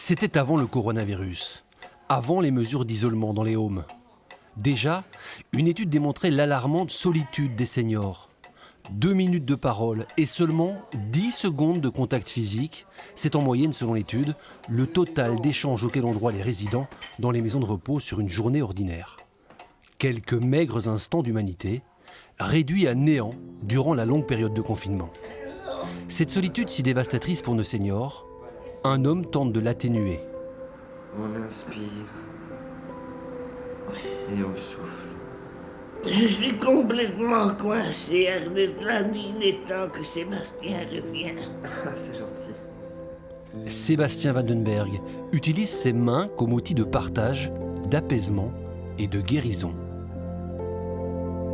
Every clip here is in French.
C'était avant le coronavirus, avant les mesures d'isolement dans les homes. Déjà, une étude démontrait l'alarmante solitude des seniors. 2 minutes de parole et seulement 10 secondes de contact physique, c'est en moyenne, selon l'étude, le total d'échanges auxquels ont droit les résidents dans les maisons de repos sur une journée ordinaire. Quelques maigres instants d'humanité, réduits à néant durant la longue période de confinement. Cette solitude si dévastatrice pour nos seniors, un homme tente de l'atténuer. On inspire et on souffle. Je suis complètement coincé. Ernest l'a dit, il est temps que Sébastien revienne. Ah, c'est gentil. Sébastien Vandenberg utilise ses mains comme outil de partage, d'apaisement et de guérison.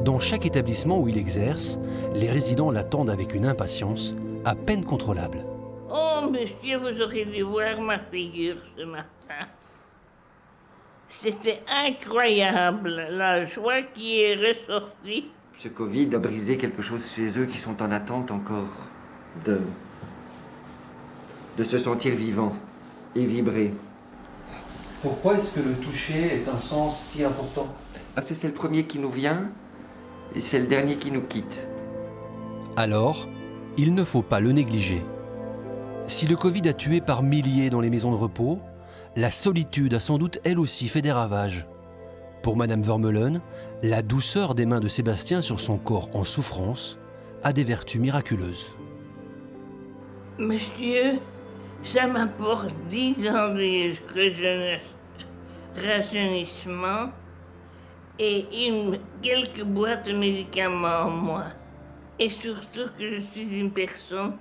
Dans chaque établissement où il exerce, les résidents l'attendent avec une impatience à peine contrôlable. Oh, monsieur, vous auriez dû voir ma figure ce matin. C'était incroyable, la joie qui est ressortie. Ce Covid a brisé quelque chose chez eux qui sont en attente encore de se sentir vivants et vibrer. Pourquoi est-ce que le toucher est un sens si important? Parce que c'est le premier qui nous vient et c'est le dernier qui nous quitte. Alors, il ne faut pas le négliger. Si le Covid a tué par milliers dans les maisons de repos, la solitude a sans doute elle aussi fait des ravages. Pour Madame Vermeulen, la douceur des mains de Sébastien sur son corps en souffrance a des vertus miraculeuses. Monsieur, ça m'apporte 10 ans de rajeunissement et quelques boîtes de médicaments en moins. Et surtout que je suis une personne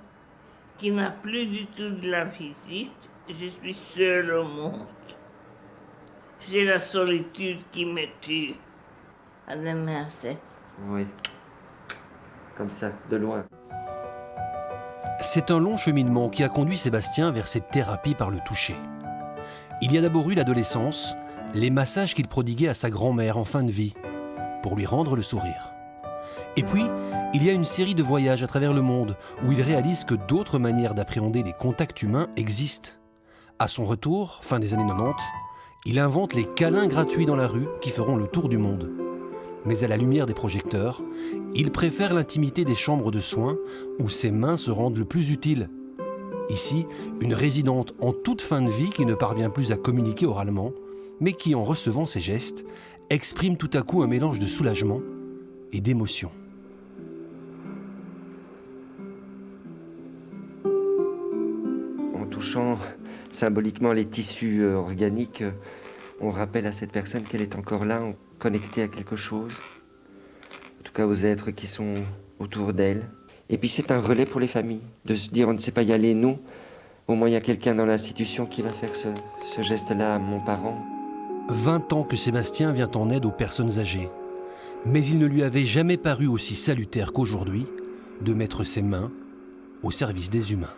qui n'a plus du tout de la visite. Je suis seule au monde. C'est la solitude qui me tue. À demain, c'est. Oui. Comme ça, de loin. C'est un long cheminement qui a conduit Sébastien vers cette thérapie par le toucher. Il y a d'abord eu l'adolescence, les massages qu'il prodiguait à sa grand-mère en fin de vie, pour lui rendre le sourire. Et puis, il y a une série de voyages à travers le monde où il réalise que d'autres manières d'appréhender les contacts humains existent. À son retour, fin des années 90, il invente les câlins gratuits dans la rue qui feront le tour du monde. Mais à la lumière des projecteurs, il préfère l'intimité des chambres de soins où ses mains se rendent le plus utiles. Ici, une résidente en toute fin de vie qui ne parvient plus à communiquer oralement, mais qui, en recevant ses gestes, exprime tout à coup un mélange de soulagement et d'émotion. En touchant symboliquement les tissus organiques, on rappelle à cette personne qu'elle est encore là, connectée à quelque chose, en tout cas aux êtres qui sont autour d'elle. Et puis c'est un relais pour les familles, de se dire on ne sait pas y aller nous, au moins il y a quelqu'un dans l'institution qui va faire ce geste-là à mon parent. 20 ans que Sébastien vient en aide aux personnes âgées, mais il ne lui avait jamais paru aussi salutaire qu'aujourd'hui de mettre ses mains au service des humains.